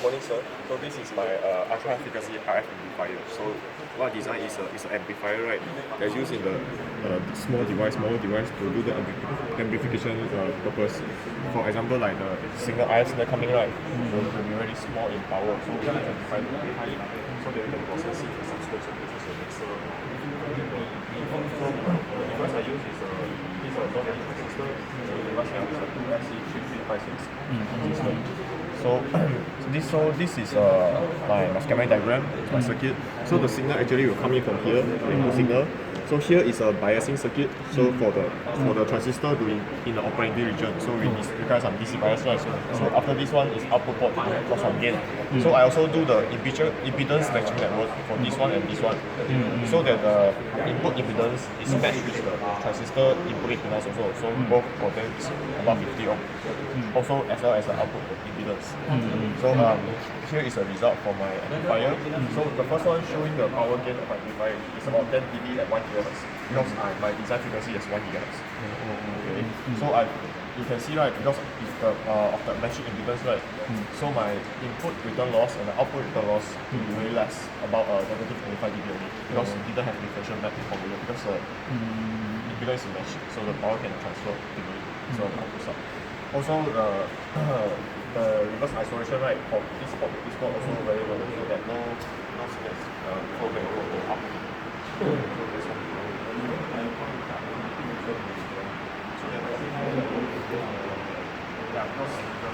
morning, sir. So this is my ultra efficacy RF amplifier. So what I designed is an amplifier, right? That's used in the small device to do the amplification purpose. For example, like the single IS that coming, right, will be very small in power. So we amplify to very high, so that we can process it in subscription. This is a mixer. So the device I use is a non-metal transistor. So the device I use is a 2SC3356 transistor. So this is my schematic diagram, my circuit. So the signal actually will come in from here, the input signal. So here is a biasing circuit. So for the transistor doing in the operating region, so we require some DC bias, right? So after this one is output port for some gain. So I also do the impedance matching network for this one and this one, so that the input impedance is matched with the transistor input impedance also. So both of them is about 50 ohm. Also as well as the output impedance. So here is a result for my amplifier. So the first one showing the power gain of my amplifier is about 10 dB at 1 kHz because my design frequency is 1 GHz. Okay. So you can see, right, because of the matching impedance, right, so my input return loss and the output return loss will be very less, about negative 25 dB only, because it didn't have reflection mapping formula, because the impedance is matched, so the power can transfer quickly. So output side. Also the reverse isolation, right, for this port also very well, so that no signals flow back or go up. So this one. Yeah, because the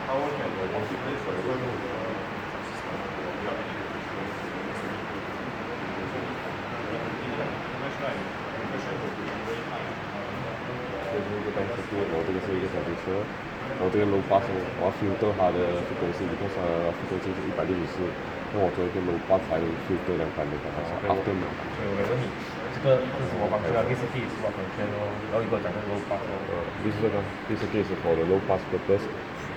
power can multiply forever with the transistor without any reflection. Reflection will be very high. 这个单是我这个是一个小飞车，然后这个 low pass 我要 filter 它的 frequency， because frequency 是164，那我做一个 low pass 才 filter 200 after 嘛。所以我问你，这是什么方式啊 ？VCT 是什么方式咯？然后如果讲到 low pass 咯this case is for the low pass purpose,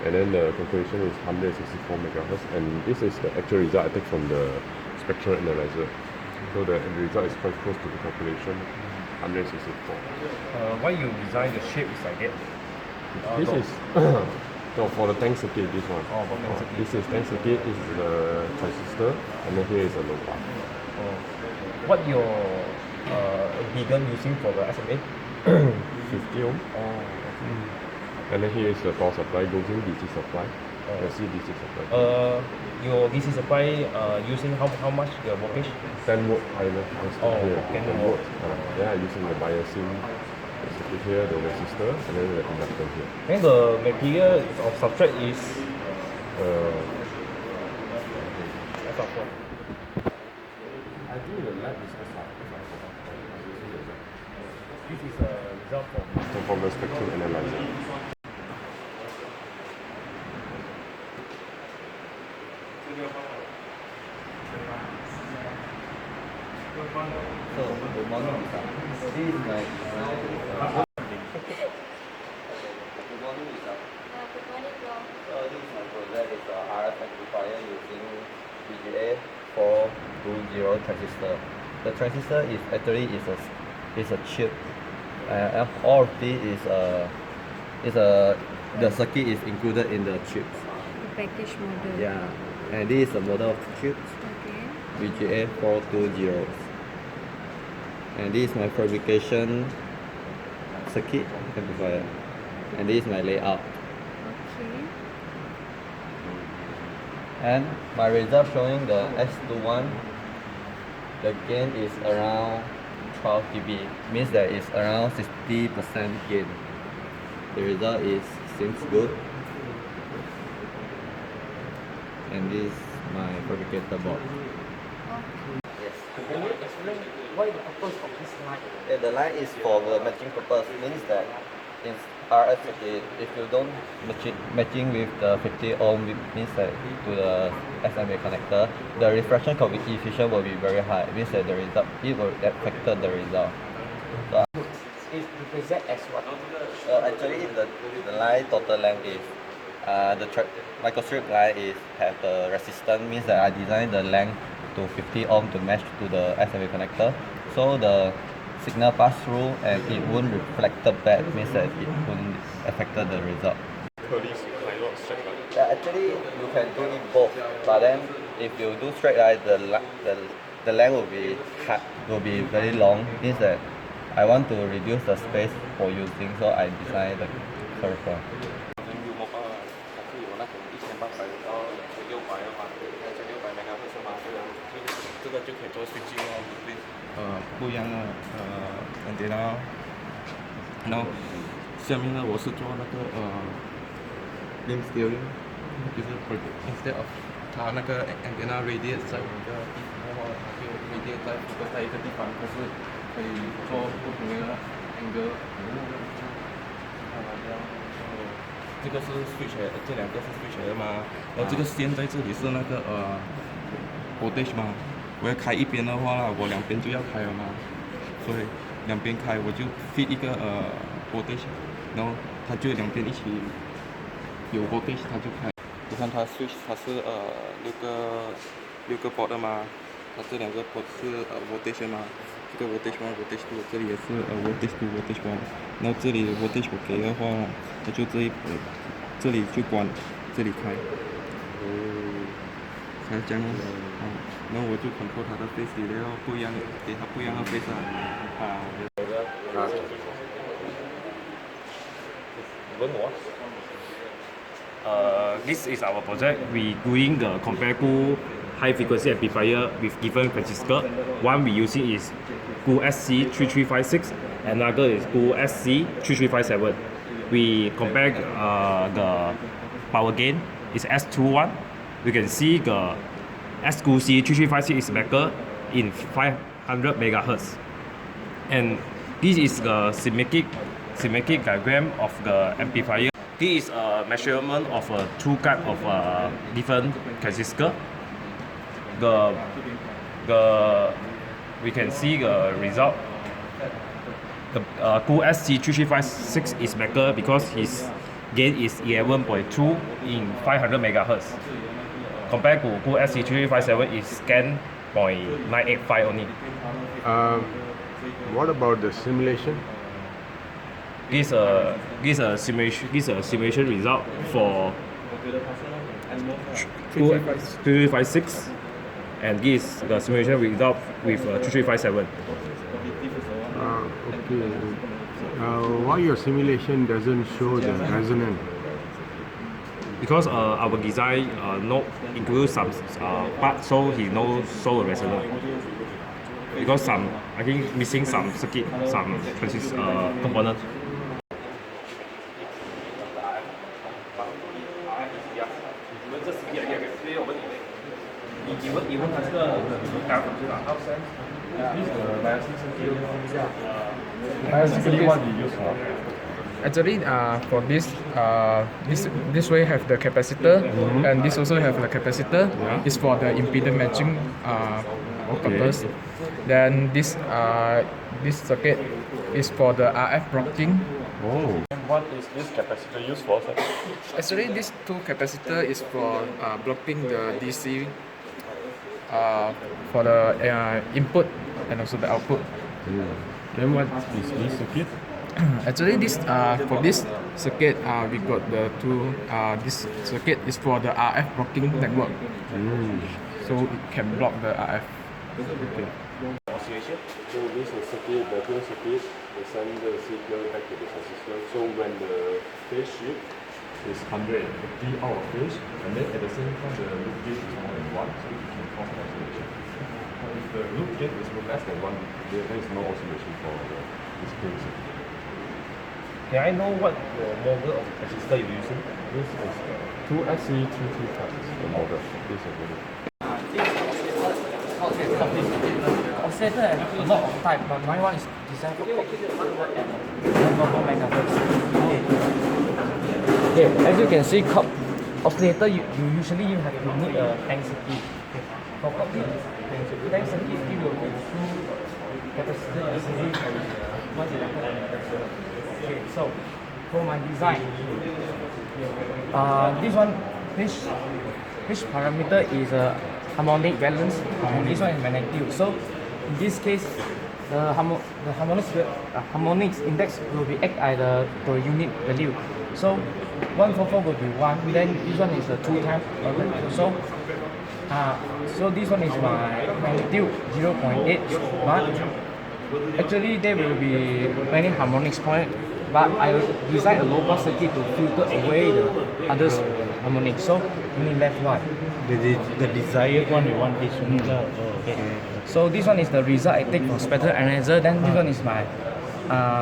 and then the calculation is 164 MHz, and this is the actual result I take from the spectral analyzer. So the result is quite close to the calculation. 164. Why you design the shape is like that? This is no, for the tank circuit. This one. Oh, for tank circuit. This is tank circuit. This is the transistor, and then here is a low pass. What your beacon using for the SMA? 50 ohm. Oh, okay. And then here is the power supply. Goes in DC supply. See DC supply. Your DC supply using how much the voltage? 10 volt either. Here, 10 volt. Yeah, using the biasing circuit here, the resistor, and then the inductor here. And the material of substrate is I think the lab is this is a result from the spectral analyzer. So, good morning, Lisa. This is my good morning, Lisa. Good morning, bro. So this is my project. It's a RF amplifier using VGA 420 transistor. The transistor is actually is a chip. All of this is the circuit is included in the chips. The package model. Yeah, and this is the model of the chips. Okay. VGA 420. And this is my fabrication circuit amplifier, and this is my layout. Okay. And my result showing the S21, the gain is around 12 dB, means that it's around 60% gain. The result seems good, and this is my fabricator board. Yes. Can you explain what is the purpose of this line? Yeah, the line is for the matching purpose, means that in RF circuit, if you don't matching with the 50 ohm, means that to the SMA connector, the reflection coefficient will be very high, means that the result, it will affect the result. So, It represents as what? actually the line total length is the microstrip line is have the resistance, means that I designed the length to 50 ohm to match to the SMA connector, so the signal pass through and it won't reflect back, means that it won't affect the result. curly line straight line? Yeah, actually, you can do it both, but then if you do straight line, the length will be very long. Means that I want to reduce the space for using, so I design the curve one. 好像有它是有那种1800到2600的嘛，2600 MHz 嘛，这个就可以做 switching 哦，between 不一样的antenna。然后下面呢，我是做那个link steering，就是 instead of 它那个 antenna radius 在一个地方的话，它就 radius 在一个地方，可是可以做不同的 angle。这个是 switch 的，这两个是 switch 的嘛，然后这个线在这里是那个voltage 嘛，我要开一边的话，我两边就要开了嘛，所以两边开我就 fit 一个voltage，然后它就两边一起有 voltage 它就开。你看它 switch 它是六个 port 的嘛，它这两个 port 是voltage 嘛，这个 voltage 1 voltage 2，这里也是voltage 2 voltage 1，然后这里 voltage 我给的话，它就这里就关，这里开，才这样然后我就 control 它的 phase delay 哦，不一样，给它不一样的 phase 问我。This is our project. We doing the comparable high frequency amplifier with different transistor. One we using is GU SC3356, another is GU SC3357. We compare the power gain is S21. You can see the SGU C3356 is better in 500 megahertz. And this is the schematic diagram of the amplifier. This is a measurement of two type of different transistor. We can see the result. The GU SC3356 is better because his gain is 11.2 in 500 megahertz. Compared to GU SC3357 is 10.985 only. What about the simulation? This a simulation result for 3356, and this the simulation result with 3357. Okay. Why your simulation doesn't show the resonance? Because our design not include some part, so he no show a resonance. Because some I think missing some circuit, some component. Actually, for this way have the capacitor, and this also have the capacitor. It's for the impedance matching purpose. Then this circuit is for the RF blocking. Oh. What is this capacitor used for? Actually, this two capacitor is for blocking the DC for the input and also the output. Then what is this circuit? Actually, this for this circuit, we got the two. This circuit is for the RF blocking network, so it can block the RF. Okay. Oscillation. So this is circuit, the dual circuit, they send the signal back to the transistor. So when the phase shift is 150 out of phase, and then at the same time the loop gain is more than 1, so it can cause oscillation. If the loop gain is less than 1, there is no oscillation for the display circuit. Can I know what the model of transistor you're using? This is 2SC225 is the model. This is the Oscillator has a lot of type, but my one is designed for 1 megahertz. Okay, as you can see, oscillator you usually you need a tank circuit. For tank circuit, it will be through capacitor easily. Okay, so for my design, this one which parameter is a harmonic balance, and this one is magnetic. So in this case, harmonics index will be act as the per unit value. So 144 will be 1, then this one is a 2 times. So this one is my magnitude 0.8, but actually there will be many harmonics point, but I will design a low pass circuit to filter away the others harmonics. So only left one. The desired one you want this one. Okay. So this one is the result I take from spectral analyzer. Then this one is my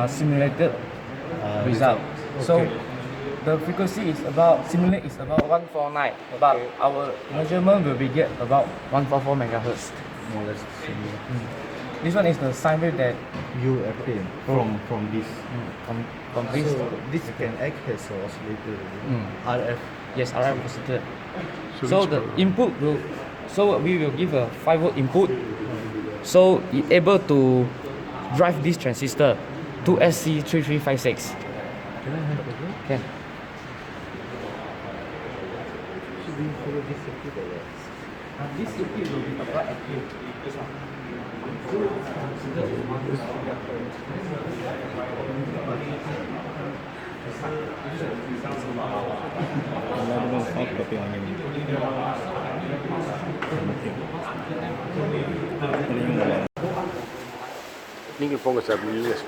simulated result. So the frequency is about simulate is about 149, but our measurement will be get about 144 megahertz. More or less similar. This one is the sine wave that You obtain from this. from this. So this can act as an oscillator. RF. Yes, RF oscillator. So the input will, so we will give a 5 volt input. So it able to drive this transistor to SC3356. Can I have it again? Can. Should we follow this circuit or what? This circuit will be applied at here. Tapi angin. Ninguém ponga essa menina assim.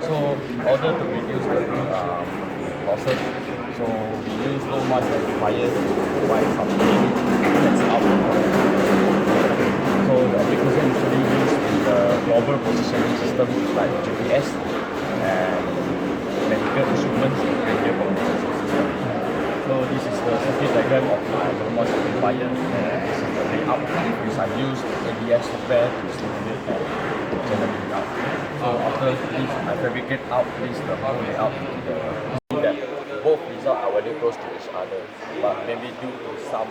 So in order to reduce the losses, so we use low noise amplifier to provide some gain that's out. So the application usually used in the global positioning system like GPS and medical instruments and radio communication system. So this is the circuit diagram of my low noise amplifier, and this is the layout which I use ADS software to simulate and generate out. So after this, I fabricate out this the whole layout to that both results are very close to each other, but maybe due to some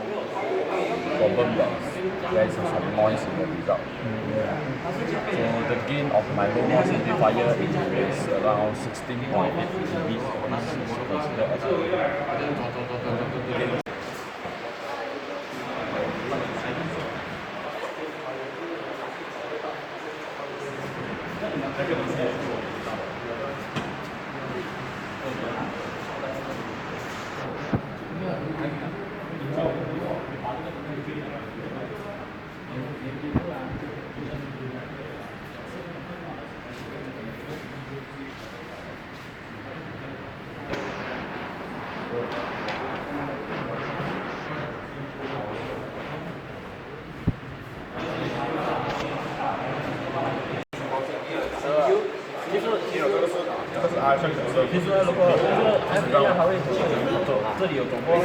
problem that there is some noise in the result. So the gain of my low noise amplifier is around 16.8 dB. This is considered as a gain.其实如果它会走，这里有走光，有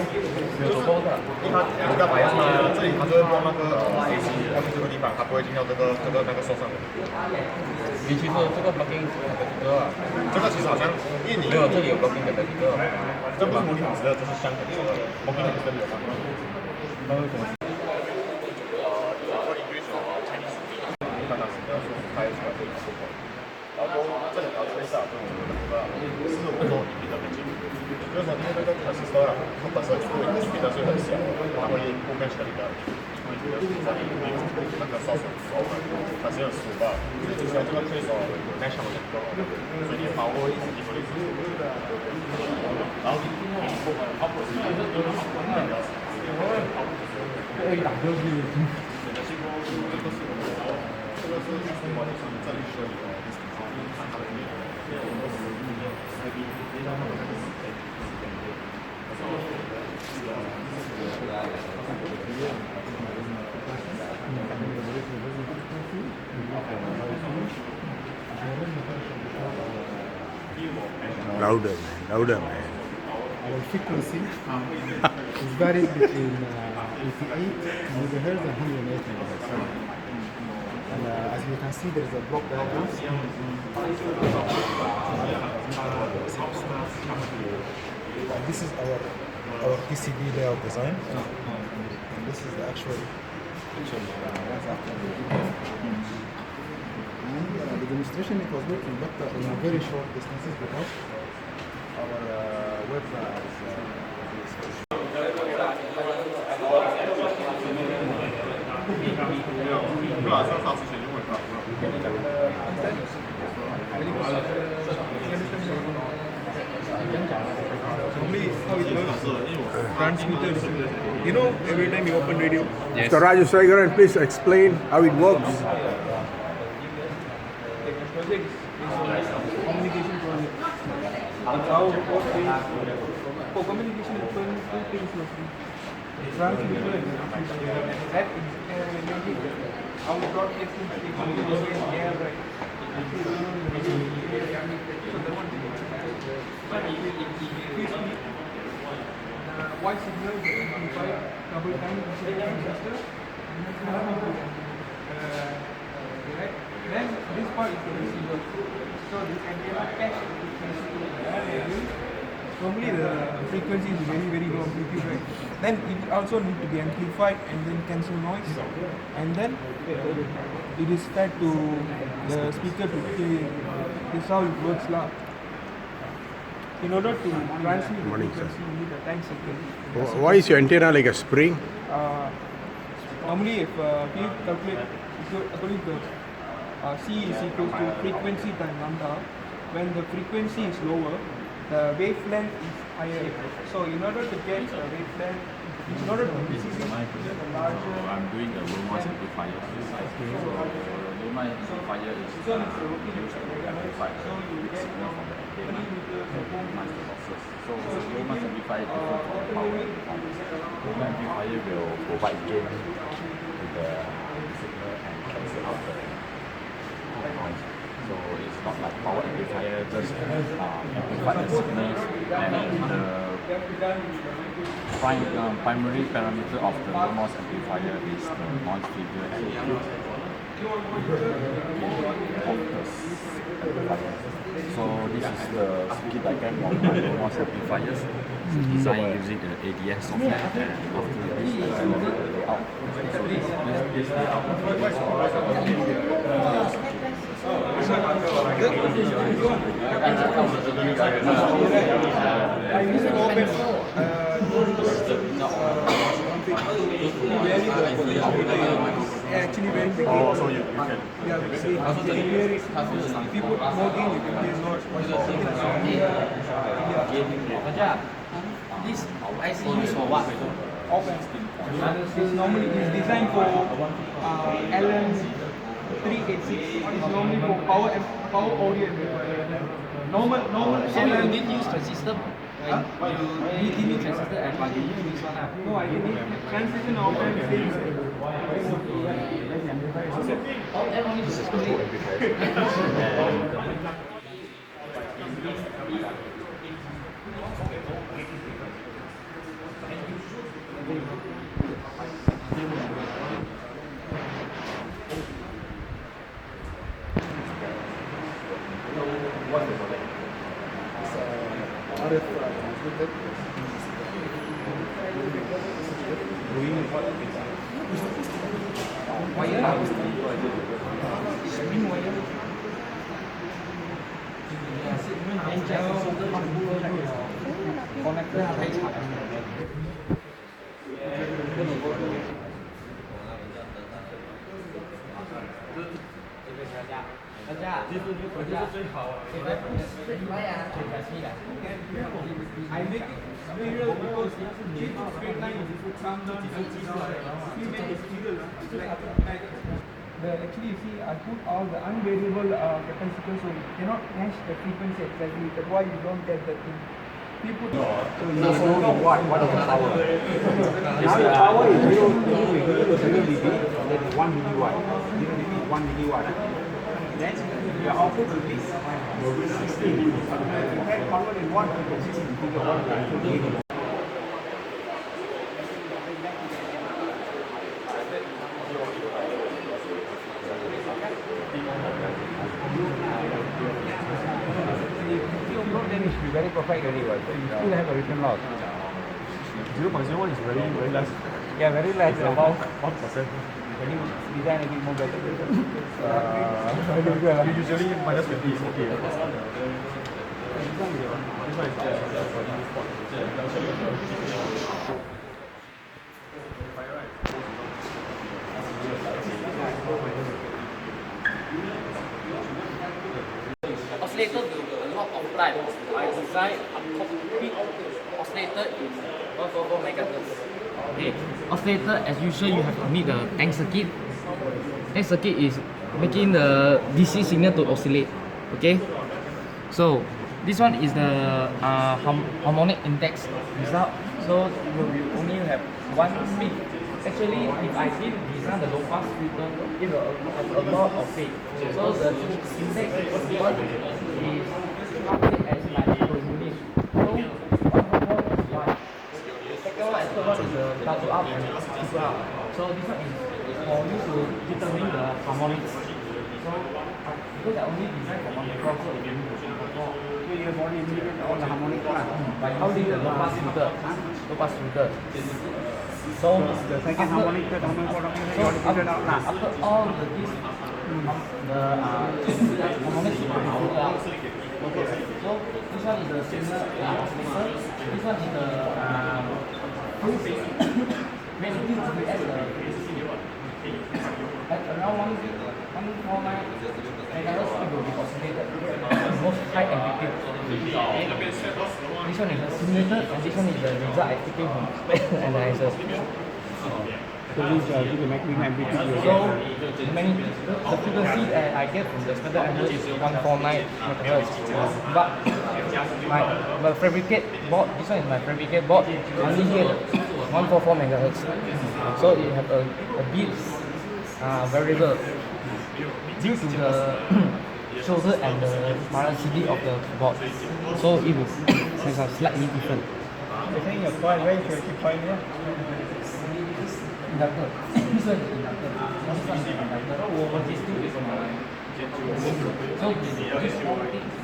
走光的。因为它你干嘛呀？这里它就会播那个AC，要去这个地方，它不会进到那个收上面。你其实这个 plugin 这个其实好像，因为你没有，这里有 plugin 的一个，这不是模拟法师的，这是相同的。模拟法师的有吗？那为什么？然后这两条推下，就是我说你的门禁，就是说因为那个transistor啊，它本身你比的是很小，它会不跟全的，因为你的在那个烧水时候，它是很熟吧，所以就像这个推手那小的个，所以你把握一个例子，然后你跑步是可以打就是。这个是中国的这里说的。Louder, man. Louder, man. Our frequency is varies between 88 megahertz and 108 megahertz. And as you can see, there is a block diagram. This is our PCB layout design. And this is the actual the demonstration it was working, but in a very short distances because our web transmitters. You know, every time you open radio. Yes. Mr. Raju Saigaran, please explain how it works. Project is communication project. How for communication you turn two things mostly. Transmitter and transmitter. That is how broadcasting communication air right. So the one voice signal amplified double time transistor. Right? Then this part is the receiver. So this antenna catch the frequency. Normally the frequency is very low amplitude, right? Then it also need to be amplified and then cancel noise. And then it is fed to the speaker to play. This is how it works lah. In order to transmit the frequency, you need a time cycle. Why is your antenna like a spring? Normally, if we calculate according to C is equals to frequency times lambda, when the frequency is lower, the wavelength is higher. So, in order to get the wavelength, in order to receive the larger. I'm doing a low noise amplifier. So, low noise amplifier is used to amplify the signal from the antenna to minimize the losses. So, low noise amplifier is different from power amplifier. Low noise amplifier will provide gain to the signal and cancel out the noise. So it's not like power amplifier just amplify the signals, and the primary parameter of the low noise amplifier is the noise figure and gain of the amplifier. So this is the circuit diagram of my low noise amplifiers. It's designed using the ADS software, and after this the layout. So this Actually very big. Oh, so you can. Yeah, if you put more gain, you can hear more. This IC used for what? This normally is designed for LM386. It's normally for power audio amplifier. Normal. So you didn't use transistor? You didn't use transistor and but you use this one? No, I didn't. Transition of amplifier. This is control amplifier. RF Wire lah. String wire. Connector 太长了。大家，这是最好啊。I make it spiral because if it's straight line, if you come down, if you make it spiral, like actually you see I put all the unvariable capacitors so you cannot match the frequency exactly. That's why you don't get that thing. People so you know what is the power? Now the power is 0 dB, then 1 milliwatt. 0 dB, 1 milliwatt. Then are output will be 16. Then convert in 1 frequency into the 1 frequency. Then it should be very perfect already, right? You still have a written loss. 0.01 is very less. Yeah, very less. About 1%. Can you design a bit more better? Usually minus 20 is okay. Oscillator will a lot of light. I designed a complete oscillator in 144 megahertz. Okay, oscillator as usual you have to need the tank circuit. Tank circuit is making the DC signal to oscillate. Okay, so this one is the harmonic index result. So you only have one speed. Actually, if I did design the low pass filter, it will have a lot of phase. So the index one is calculated as like per unit. So 144 is 1. The second one and third one is the double up and triple up. So this one is for you to determine the harmonics. So because I only designed for 144, so it will be 144. So you have already indicated all the harmonic part. By using the low pass filter. Low pass filter. So the second harmonic, third harmonic, fourth harmonic, you already figured out now. after all the this, the harmonics will be figured out. Okay, so this one is the signal oscillator. This one is the full phase. When it is we add the at around 149 megahertz, it will be oscillated. Most high amplitude. Okay. This one is the simulator, and this one is the result I taken from spectral analysis. So this give the maximum amplitude. So the frequency that I get from the spectral analysis is 149 megahertz. But my fabricate board, this one is my fabricate board, only get 144 megahertz. So it have a bit variable due to the shoulder and the maracity of the board. So it will have slightly different. I think your point, where is your key point here? Inductor. This one is inductor. This one is inductor. Over these two is so this whole thing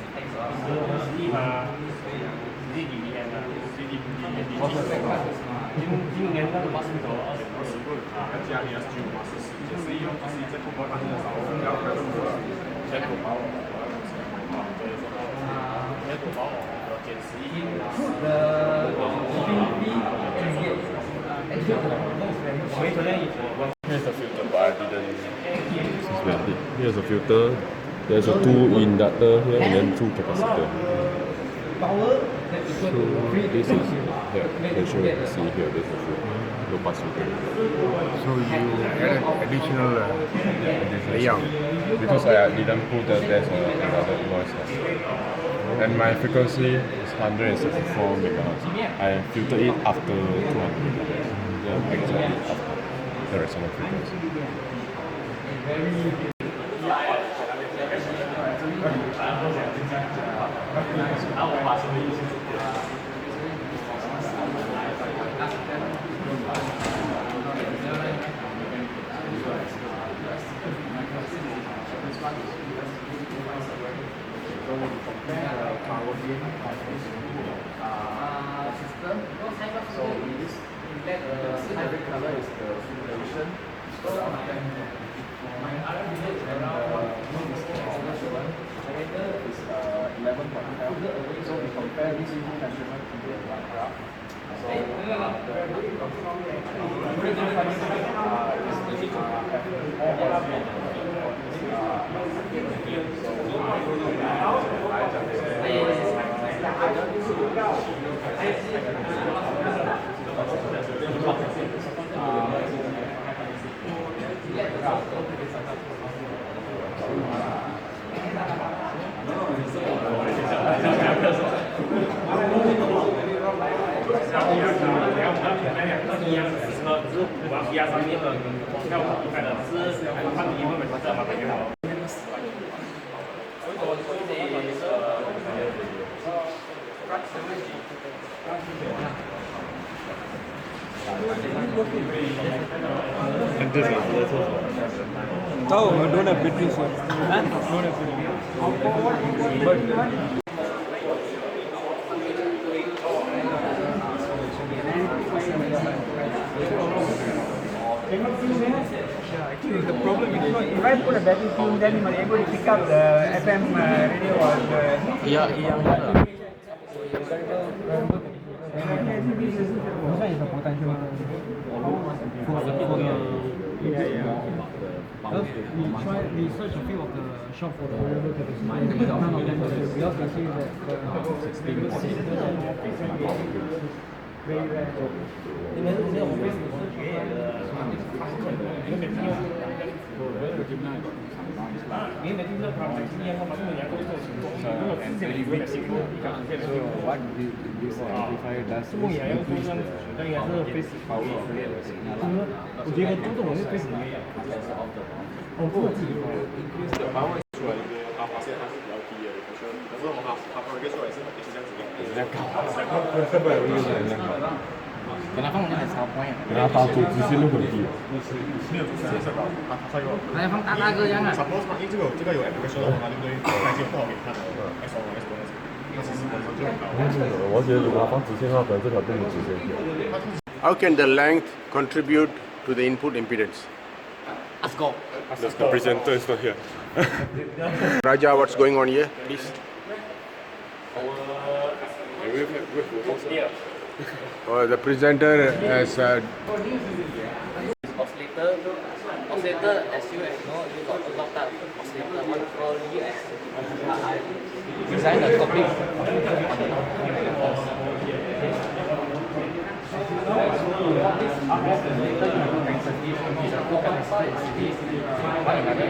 Here's the filter, but I didn't. Here's a filter. There's a two inductor here and then two capacitor. So this is here. Can show you see here. This is low pass filter. So you added additional layout. Because I didn't put that there's another noise. And my frequency is 164 megahertz. I filter it after 200 megahertz. Exactly after the resonant frequency. So this hybrid color is the simulation. So my other video is around is 11.5. So we compare this measurement to the one graph. So And this is Oh, we don't have batteries here. Don't have batteries. Yeah, actually the problem is, if I put a battery tune, then I'm able to pick up the FM radio or the... Yeah. This one is the potential. We search a few of the shop for the variable capacity. None of them was because they say that very rare. So what this amplifier does is increase the power of the signal. increase the power 出来，他发现它是比较低的，可是他放一个出来是这样子的。Kenapa mungkin ada salah point? Kenapa主直线都很低？没有主线是吧？它有。那放大个样啊。Suppose 因为这个有 application 的话，对不对？它已经不好给你看了。S1 S2 它其实本身就很高。我觉得如果它放直线的话，可能这条变成直线线。How can the length contribute to the input impedance? Let's go. The presenter is not here. Raja, what's going on here, please? The presenter has Oscillator, as you know, you got a lot of oscillator. One probably as I design a copy of this RF oscillator sensitive is a two capacitor in series. One another.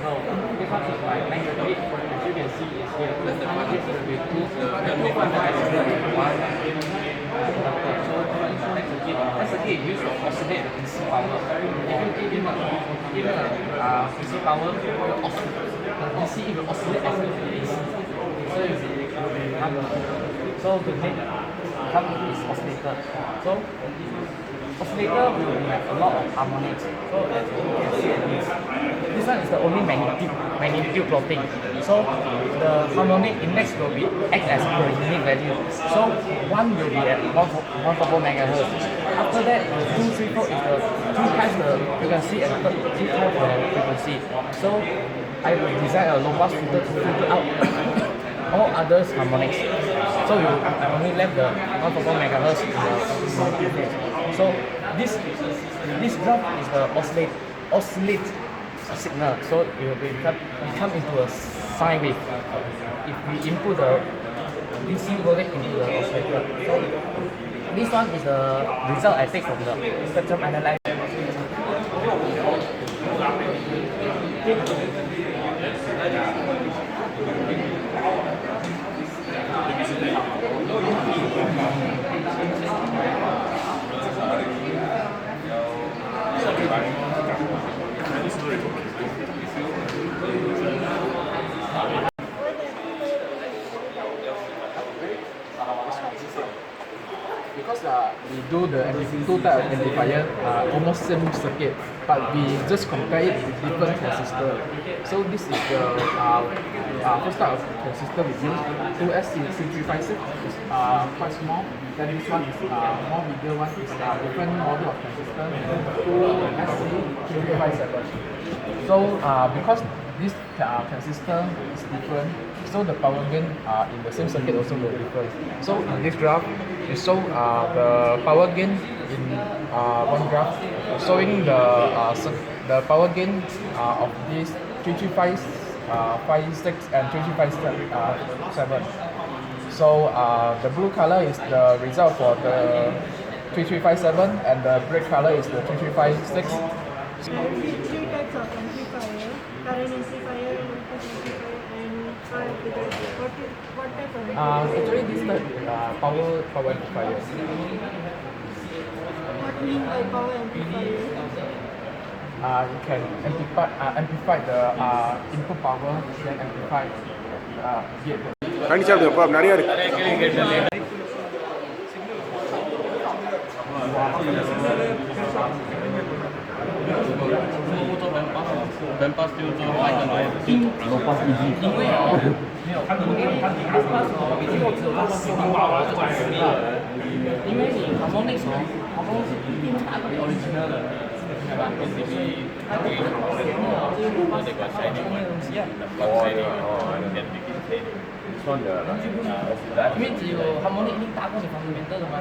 No, this one is my magnetic. As you can see, is here. This will be two capacitor in one. That's again used to oscillate the DC power. If you give even DC power, the DC it will oscillate as the DC. So it will become so to make come is oscillator. So oscillator will have a lot of harmonics. So as you can see, this one is the only magnitude plotting. So the harmonic index will be act as per unit value. So one will be at 144 megahertz. After that, 2, 3, 4 is the 2 times the frequency and 3 times the frequency. So I will design a low pass filter to filter out all others harmonics. So you only left the 144 megahertz in the phase. So this graph is the oscillate signal. So it will become into a sine wave. If we input the DC voltage into the oscillator. So this one is the result I take from the spectrum analyzer. Because we do the two type of amplifier almost same circuit, but we just compare it with different transistor. So this is the first type of transistor we use. 2SC356 is quite small. Then this one is more bigger one is different model of transistor. 2SC357. So because this transistor is different, so the power gain in the same circuit also will differ. So in this graph, we show the power gain in one graph, showing the power gain of these 3356 and 3357. So the blue color is the result for the 3357, and the red color is the 3356. Three types of amplifier: current amplifier, voltage amplifier, and power amplifier. What type of amplifier? Actually, this type power amplifier. What mean by power amplifier? You can amplify the input power, then amplify கண்டிச்சா problem நிறைய இருக்கு. This one the 因为只有 harmonic 一定大过你 fundamental 的嘛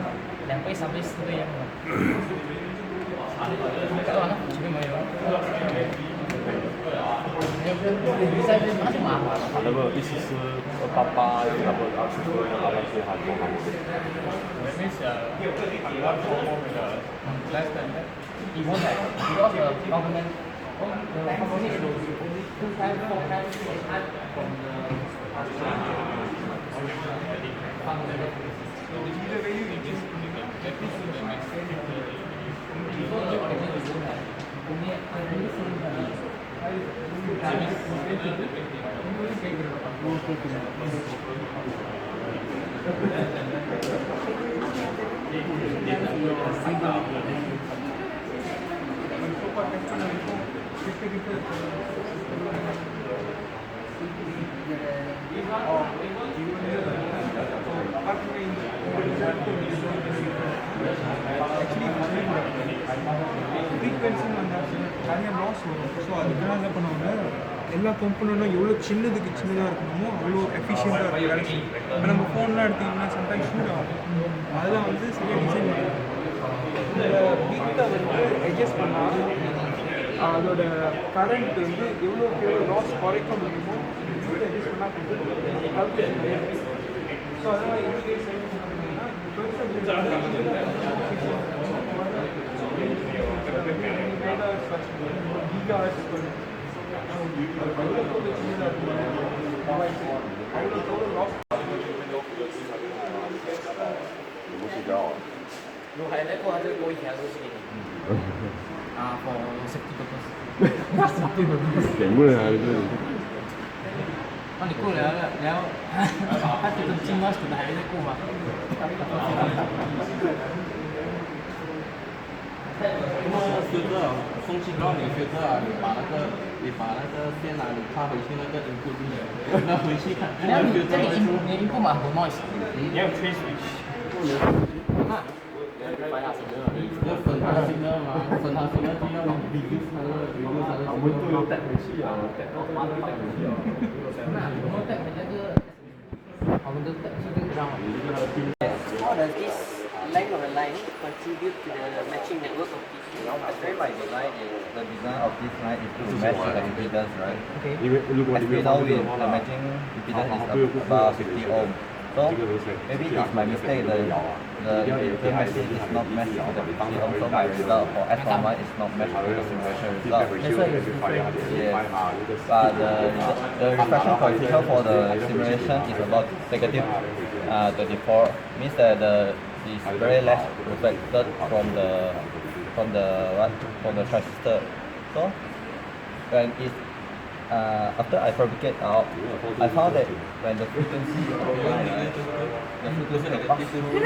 ，2倍、3倍、4倍一样的。搞完了，前面没有。你在这那就麻烦了。他那个意思是288，他们要去做那个是韩国韩国。Less than that. It won't have because the government, the harmonic is 2 times, 4 times, 8 times from the fundamental. Frequency நிறைய loss வரும். So அதுக்காக என்ன பண்ணுவாங்க, எல்லா கம்பெனியும் எவ்வளோ சின்னதுக்கு சின்னதாக இருக்கணுமோ அவ்வளோ எஃபிஷியண்ட்டாக இருக்கும் வேலை செய்யும். இப்போ நம்ம ஃபோன்லாம் எடுத்திங்கன்னா சம்டைம்ஸ் ஷூட் ஆகும். அதெல்லாம் வந்து சரியாக டிசைன் பண்ணுவோம். இந்த பிட்டை வந்து அட்ஜஸ்ட் பண்ணால் அதோட கரண்ட் வந்து எவ்வளோ லாஸ் குறைக்க முடியுமோ பிட்டை அட்ஜஸ்ட் பண்ணால் கால்குலேஷன். ஸோ அதனால் எப்படி பண்ணீங்கன்னா如果还在过，他就过一条路线给你。for safety purpose. 点过来还是？帮你过了，然后他觉得进到可能还在过嘛。filter 风气不让你 filter 啊，你把那个线啊，你插回去那个 input 里，那回去看。你要这里你 input 嘛很 noise。你要 trace switch。啊。要分它的 signal 嘛，分它 signal 就要 reduce 它的 我们都要带回去啊，带到妈都带回去啊。那我们带回那个，我们都带去这个地方。How does this length of the line contribute to the matching network of this? Actually, my design is the design of this line is to match the impedance, right? Okay. As we know, the matching impedance is about 50 ohm. So maybe it's my mistake. The matching is not matched to the 50 ohm. So my result for S11 is not matched to the simulation result. That's why it's different. Yes. But the reflection coefficient for the simulation is about negative 24. Means that it's very less reflected from the transistor. So when it after I fabricate out, I found that when the frequency pass through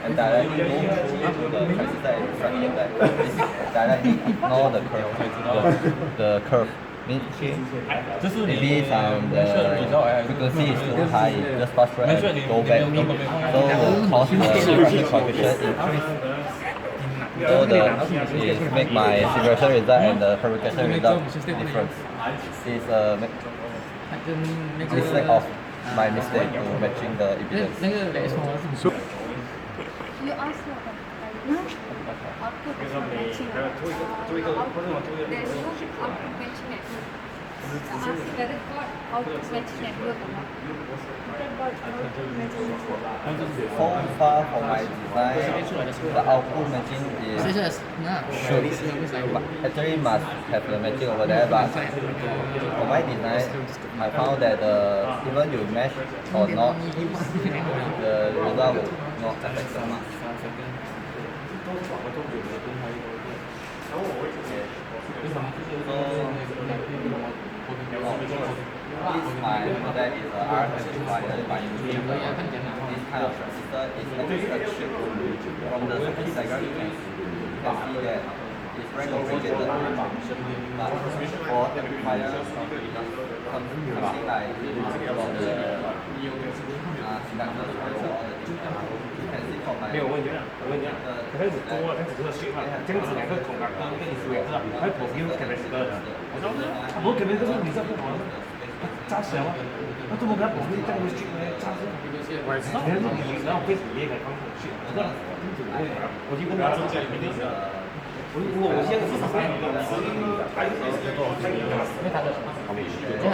and directly go through the transistor and reflect that, it directly ignore the curve. Maybe the frequency is too high, it just pass through and go back. So cause the reflection coefficient increase. So it make my simulation result and the fabrication result different. It's a mistake of my mistake to matching the impedance. You ask your output is not matching. There is no output matching network. Ask whether got output matching network or not. So far for my design, the output matching is actually must have the matching over there, but for my design, I found that even you mesh or not, the result will not affect so much. So, This my model is a RF amplifier by using this kind of transistor. It's actually a chip. From the circuit diagram you can see that it's very complicated. But for amplifier, something like from the conductors or all the things. You can see from my 没有问题啊，没问题啊。可是多了，它只是 strip 嘛，这样子两个孔啊，跟你说是吧？它不用 capacitor 的。我说，不过 capacitor 你这不好，它扎小啊。那怎么给它绑定这样的 strip 呢？扎是？然后 face 里面可以放 strip， 知道？我就跟他说讲，一定是。我现在是3个，因为它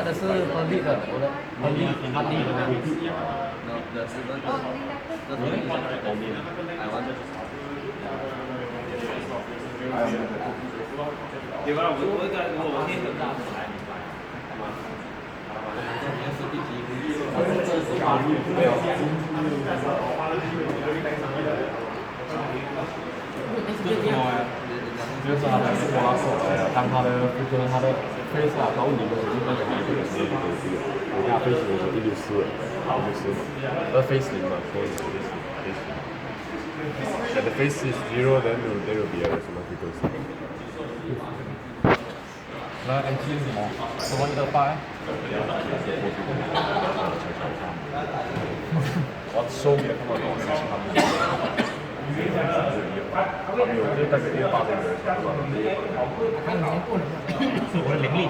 的是合力的，我的合力它低的。The silver I want to 对吧？我念很大。就是它的拉手当它的face 啊到你的时候，那个这个时候就可以去了。你看 face 的时候164，face 0嘛，所以 When the face is 0, then there will be a resonant frequency. 那 MC 是什么？什么128？我收也看到东西是他们。还没有，就代表128这个人，我的灵力。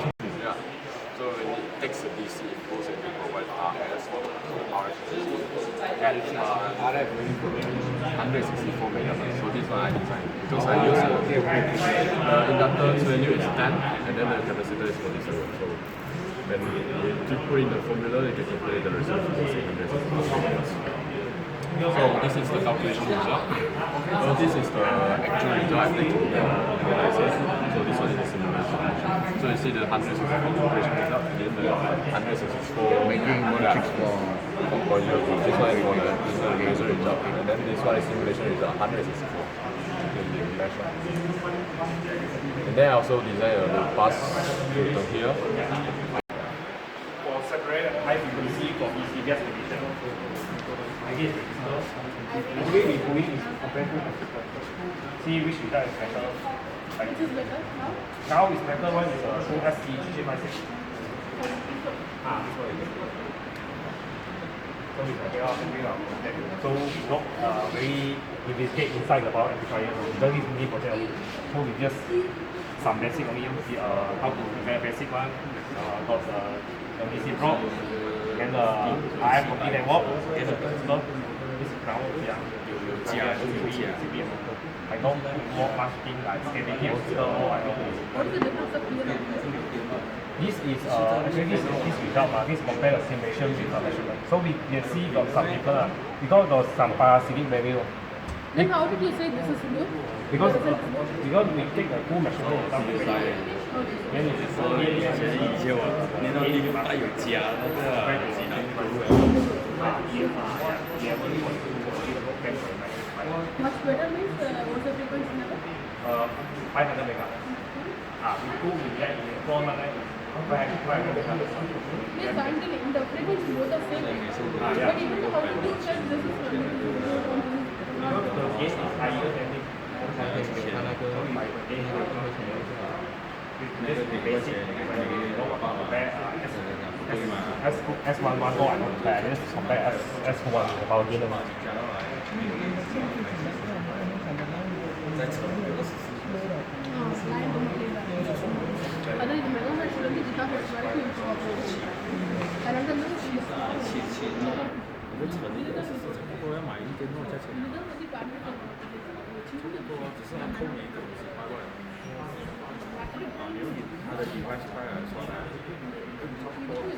So when it takes a DC impulse and it provides RF for RF and RF 164 megahertz. So this one I designed because I use the inductor's value is 10 and then the capacitor is 47. So when you put in the formula, you can calculate the result frequency 164 megahertz. So this is the calculation result. So this is the actual result I take from the analyzer. So this one is the simulation. So you see the 164 calculation result, then the 164 making matrix for this one is for the user result, and then this one is simulation result 164. And then I also design a low pass filter here. For separate high frequency for ECDS condition. Again, actually we doing is compare two transistors. See which result is better. Which is better now? Now is better one is a 2SC G56. This one is so it's okay, so it's not very investigate inside the power amplifier. So don't need mini project only. So we just some basic only. How to prepare basic one. Got the DC probe. Then the RF copy network, get the transistor, this is ground, CPM. I don't more much thing like stability or I don't. What is the difference of PN? This is actually this result, this compare the simulation with the measurement. So we can see got some different because got some parasitic value. Then how did you say this is new? Because we take the full measurement of some then it is Much better means what's the frequency level? 500 mega. We get in 4 months. 500 mega. Means currently in the frequency both are same. But even how to do check this is the gate is higher than this. This is the basic. S11 I don't compare. This is compare S1 the power gain. Other than megahertz shouldn't be gigahertz vary to improve. Another means 我成的一个是我要买一间诺价钱。只是它扣你一个50块过来。你用它的device块来算来，差不多一个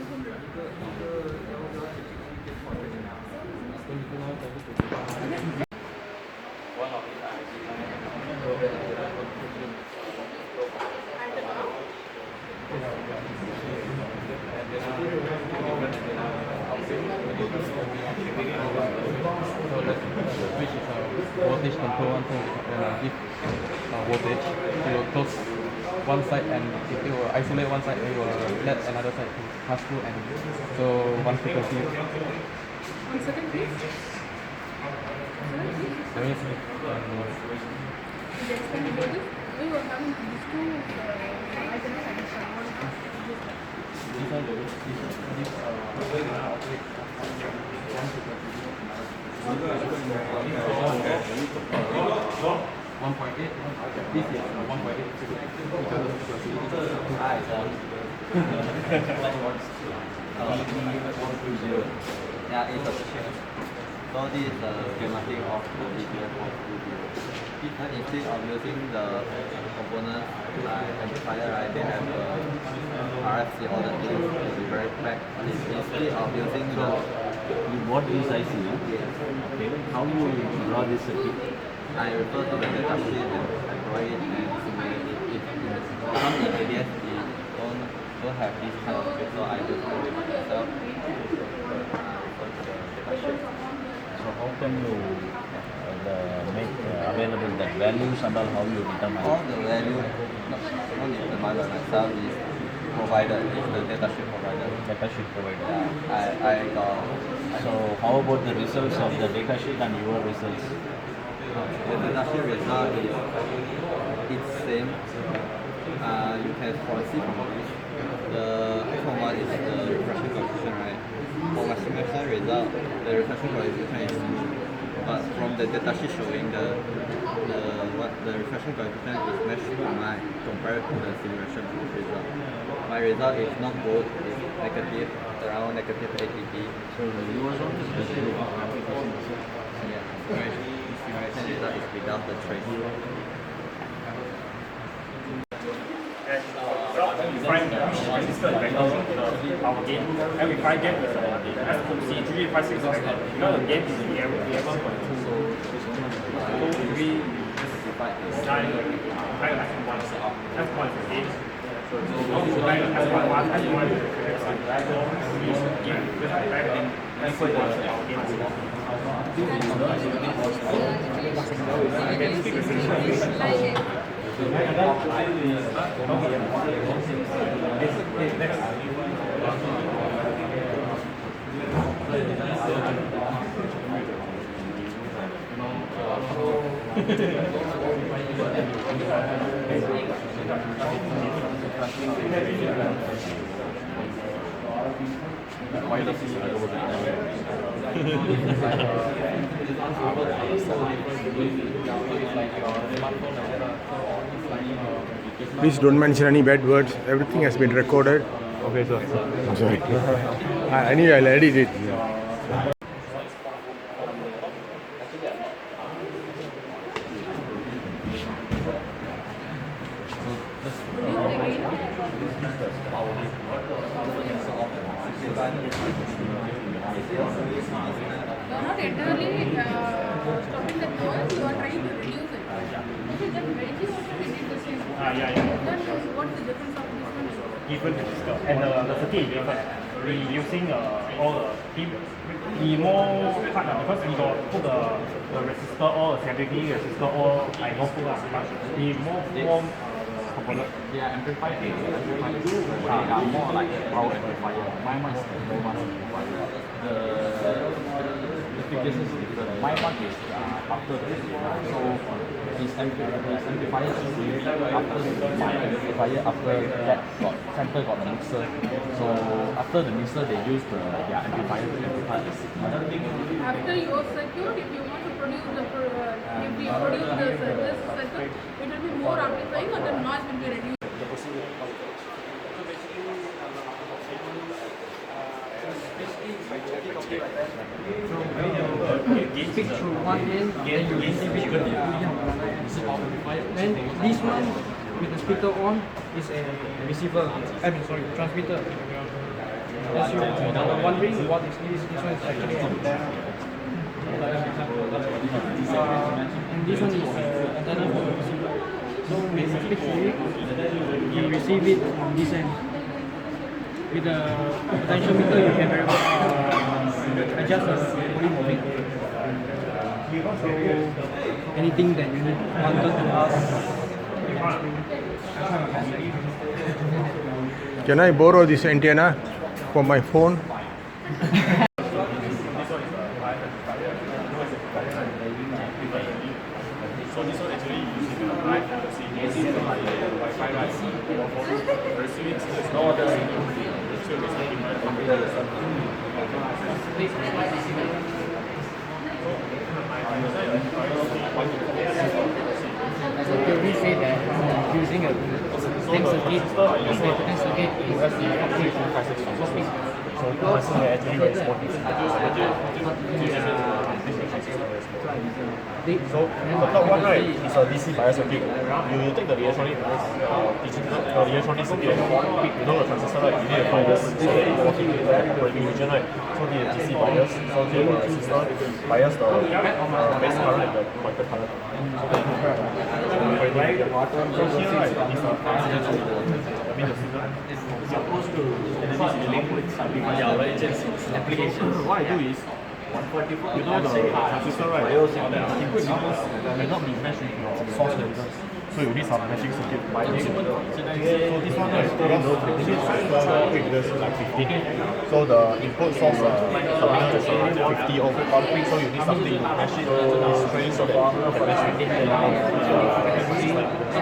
voltage control one thing, give voltage to your close one side, and if it will isolate one side, it will let another side pass through, and so one frequency. One second, please. Let me see. Is it explained about this? We were having these two items and These are the these This is 1.8. Too high. Yeah, it's sufficient. So this is the schematic of the DPF of instead of using the components like amplifier, right, they have the RFC, all the things to be very flat. Instead of using the You bought this IC, okay? How you draw this circuit? I refer to the data sheet and I draw it and simulate it. If some ABS don't have this kind of thing, so I just do it myself. So how can you make available the values and all, how you determine? All the value not determined by myself is provided, is the data sheet provided. Data sheet provided. I got. So how about the results of the data sheet and your results? The data sheet result is it's same. You can foresee from this. The X1 is the reflection coefficient, right? For my semester result, the reflection coefficient is 2. But from the data sheet showing the reflection coefficient is matched to mine compared to the simulation result. My result is not good, it's negative, around negative 8 dB. So yours one is the zero. Yeah, simulation result is without the trace. We find the resistor vector our gain, and we find get the FOC 356 vector. Because the gain is the area 1.2. So we design higher F1 is the gain. So we F1 Please don't mention any bad words. Everything has been recorded. Okay, sir. I'm sorry. Anyway, I'll edit it. You're not entirely stopping the noise, you are trying to reduce it. Okay, then very also we did the same. Then what is the difference of this one? Different resistor. And the circuit is different. We using all the more part because we got put the resistor, all the stability resistor, all I not put but the more component. They are amplified. They are more like a power amplifier. My one is a low mass amplifier. The figures is different. My one is after the so this amplifier is after my amplifier after that got center got the mixer. So after the mixer they use their amplifier to amplify the signal. After your circuit, if you want to produce if we produce this circuit, it will be more amplifying or the noise will be reduced. Speak through one end, then you receive it with the then this one with the speaker on is a receiver. Transmitter. As you are wondering what is this one is actually antenna. And this one is antenna for the receiver. So when you speak to it, you receive it from this end. With the potentiometer, you can very well adjust the volume of it. So anything that you wanted to ask, you Can I borrow this antenna for my phone? So this one actually using the high frequency Wi-Fi, right? For receiving there's no other signal. So it's So we say that using a same circuit, same circuit, you have the optic. So this one actually respond So the top one, right, is a DC bias circuit. You take the electronic electronic circuit, you know the transistor, right? You need to find this working operating region, right? So the DC bias, so the resistor bias the base current and the conductor current. So that you have operating region. So here, right, is a I mean the signal is supposed to link with something application. What I do is you know the transistor, right? Input signals may not be matched with your source resistance. So you need some matching circuit. So this one, right, you need transistor resistance like 50. So the input source terminal is 50 ohm. So you need something to match it straight so that you can match it.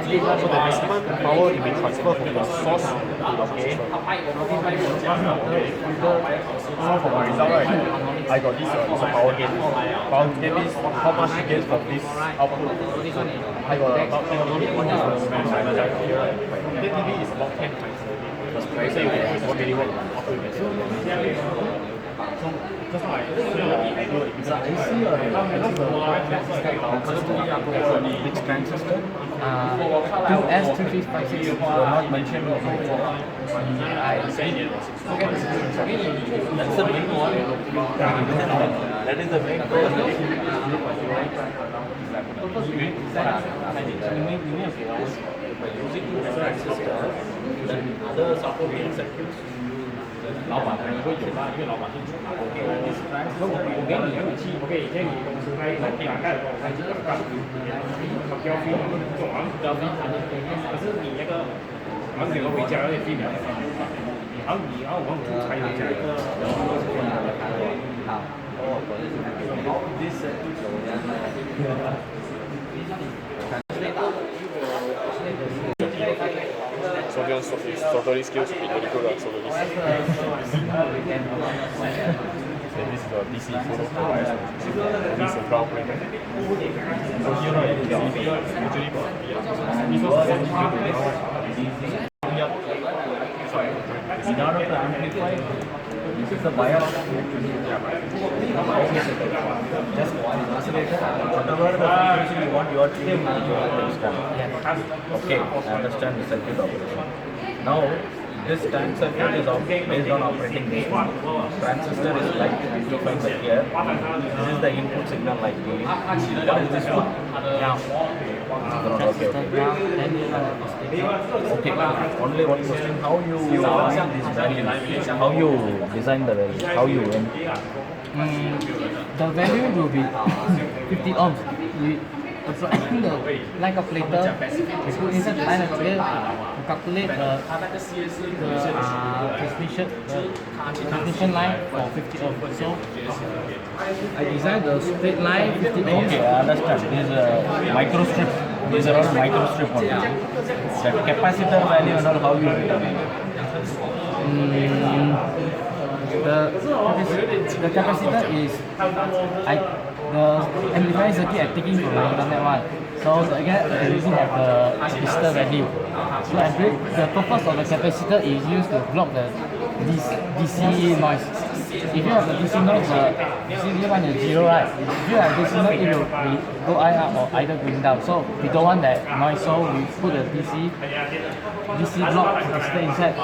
So the maximum power it may transfer from the source to the transistor. So for my result, right, I got this power gain. Power gain means how much you get from this output. I got about 10 dB. Right? 10 dB is about 10 times. So you can use 1 milliwatt after you get. So just like Which transistor? 2S3356 were not mentioned before. That's the main one. That is the main using transistor, then other supporting circuits. 老板可能会有吧，因为老板是主拿 OK， 我给你一个武器 ，OK， 现在你公司开来大概开始干，标飞做完，标飞，可是你那个，然后你回家那飞秒，然后我们出差回家一个，So this totally skills should be very good. So this is the DC photo bias. This is the ground plane. So here right, you can see usually this was the same in order to amplify, this is the bias. Just oscillator, whatever the frequency you want, you are tuning to extend. Okay, I understand the circuit operation. Now, this tank circuit is based on operating rate. Transistor is like amplified by here. This is the input signal like gain. What is this one? Now, Okay. Only one question: how you find this value? How you design the value? How you win? The value will be 50 ohms. We apply the line calculator, we put inside the line calculator, we calculate the transmission line for 50 ohms. So I designed the straight line 50 ohms. Okay, I understand. This is a microstrip. These are all microstrip only. The capacitor value and all, how you determine? The capacitor is the amplifier circuit I'm taking from the internet one. So the reason have the resistor value. So the purpose of the capacitor is used to block the DC noise. If you have the DC noise, the DC one is 0, right? If you have DC noise, it will be go up or either going down. So we don't want that noise, so we put the DC block capacitor inside.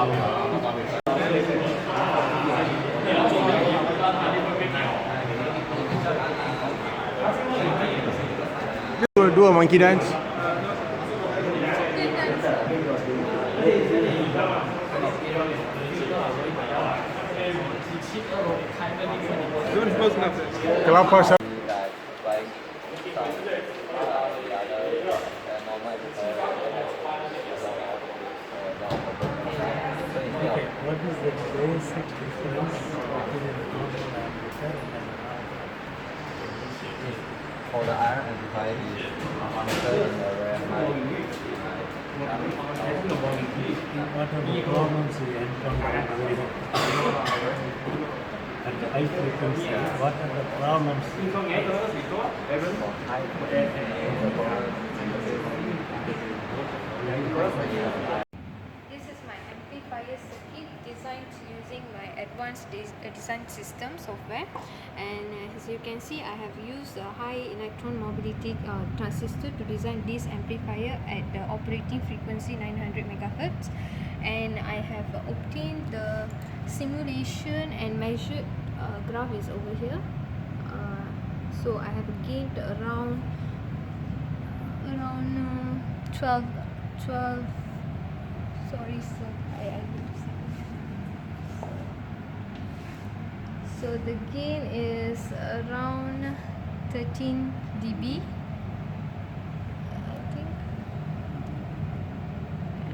Do a monkey dance. Clap for some. Like, is the basic difference between a normal amplifier and an For the RF amplifier is measured in the very high. what are the problems we encounter at the high frequency? What are the problems? This is my amplifier circuit designed using my advanced design system software, and as you can see, I have used a high electron mobility transistor to design this amplifier at the operating frequency 900 MHz, and I have obtained the simulation and measured graph is over here. So I have gained around 12. Sorry, sir. I So the gain is around 13 dB. I think.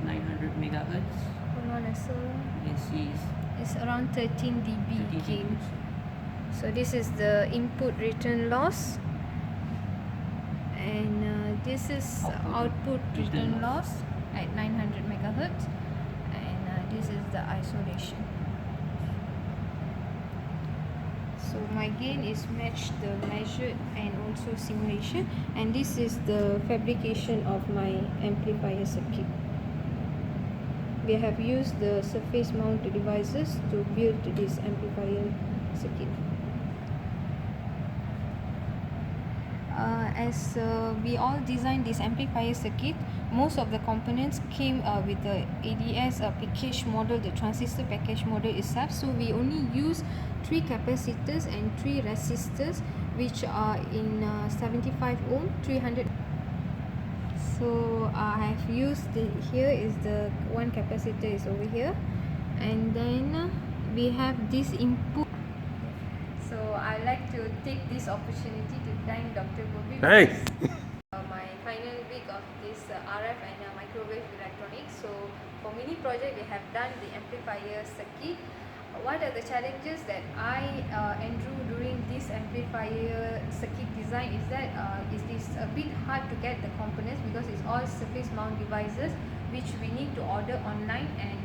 900 megahertz. Hold on, so You can see it's around 13 dB gain. So this is the input return loss, and this is output return loss at 900 megahertz, and this is the isolation. So my gain is matched the measured and also simulation, and this is the fabrication of my amplifier circuit. We have used the surface mount devices to build this amplifier circuit. As we all designed this amplifier circuit, most of the components came with the ADS package model, the transistor package model itself. So we only use 3 capacitors and 3 resistors, which are in 75 ohm, 300. So I have used here is the one capacitor is over here, and then we have this input. So I like to take this opportunity to thank Dr. Gobi. Hey! My final week of this RF and microwave electronics. So for mini project, we have done the amplifier circuit. What are the challenges that I endure during this amplifier circuit design is that it is a bit hard to get the components because it's all surface mount devices which we need to order online, and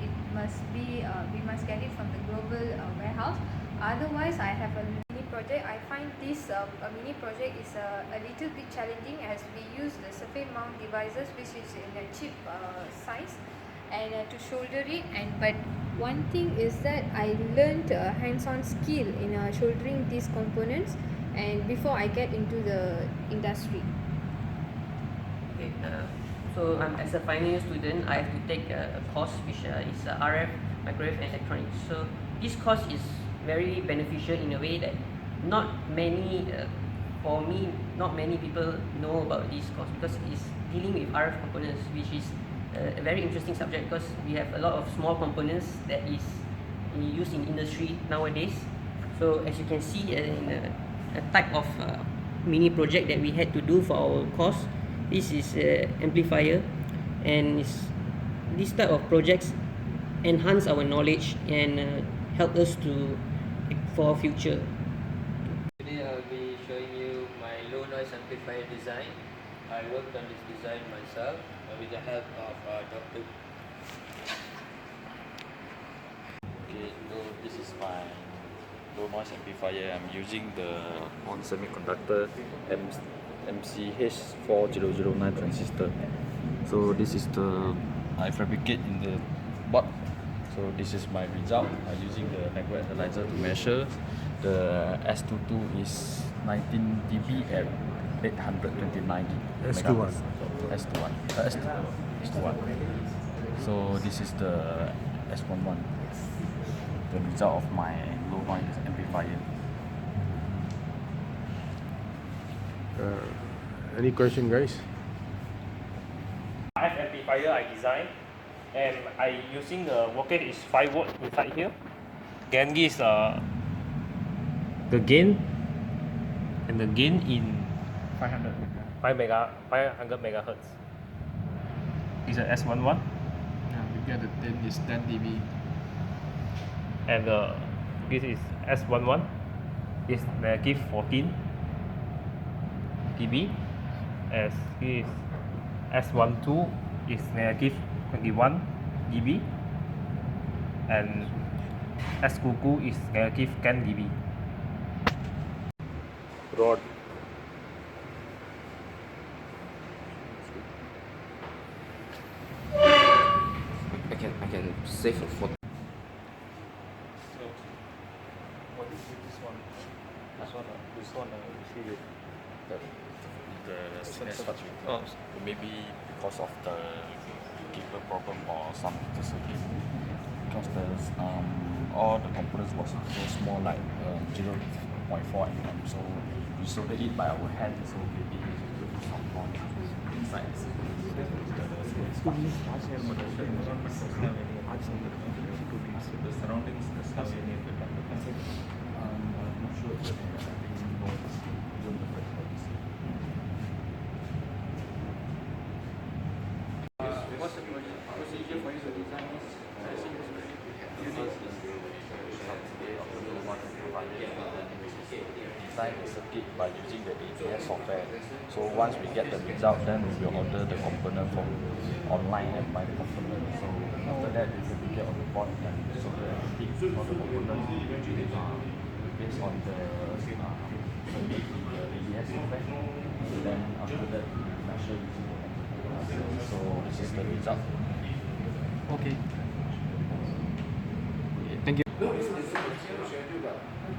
it must be we must get it from the global warehouse. Otherwise, I have a mini project. I find this mini project is a little bit challenging as we use the surface mount devices which is in a cheap size, and to solder it. And but one thing is that I learned hands-on skill in soldering these components, and before I get into the industry. Okay, so as a final year student, I have to take a course which is RF, Microwave and Electronics. So this course is very beneficial in a way that not many, for me, not many people know about this course because it's dealing with RF components, which is a very interesting subject because we have a lot of small components that is used in industry nowadays. So as you can see in a type of mini project that we had to do for our course, this is amplifier, and this type of projects enhance our knowledge and help us for our future. Today I'll be showing you my low noise amplifier design. I worked on this design myself with the help of Dr. Okay, so this is my low noise amplifier. I'm using the on semiconductor MCH4009 transistor. So this is the I fabricate in the board. So this is my result. I'm using the micro analyzer to measure. The S22 is 19 dB at 829 S21. S21. S21. So this is the S11. The result of my low noise amplifier. Any question, guys? RF amplifier I designed, and I using the voltage is 5 volt inside here. Gain is the gain, and the gain in 500 megahertz. Is a S11. Yeah, we get the 10 is 10 dB. and this is S11 is negative 14 dB, as this S12 is negative 21 dB, and S22 is negative 10 dB. Rod. I can save a photo. So, what is this one? This one, you see it. The sickness fluctuates. Maybe because of the cable problem or some circuit. Because there's all the components was so small, like 0.4 mm. So we soldered it by our hand. So maybe some noise inside the circuit. The surroundings, the stuff in it. I'm not sure if anything noise won't affect what you see. What's the procedure for you to design this? Design the circuit by using the AIMST software. So once we get the result, then we will order the component from online and buy the component. So after that, we will get on the board and solder everything for the component based on the AIMST software. And then after that, we measure using the computer. So this is the result. Okay. Thank you.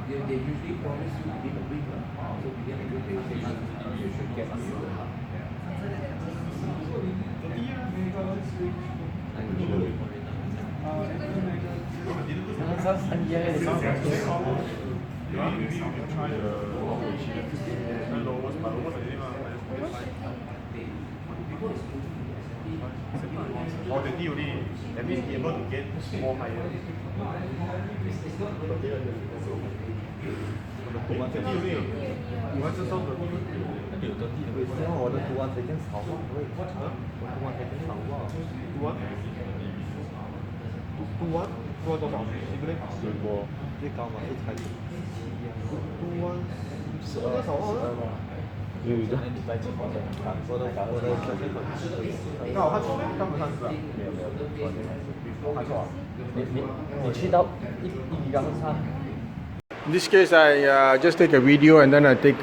They usually promise you within a week, so within a week you should get Oh, the D only. That means be able to get more higher. In this case, I just take a video and then I take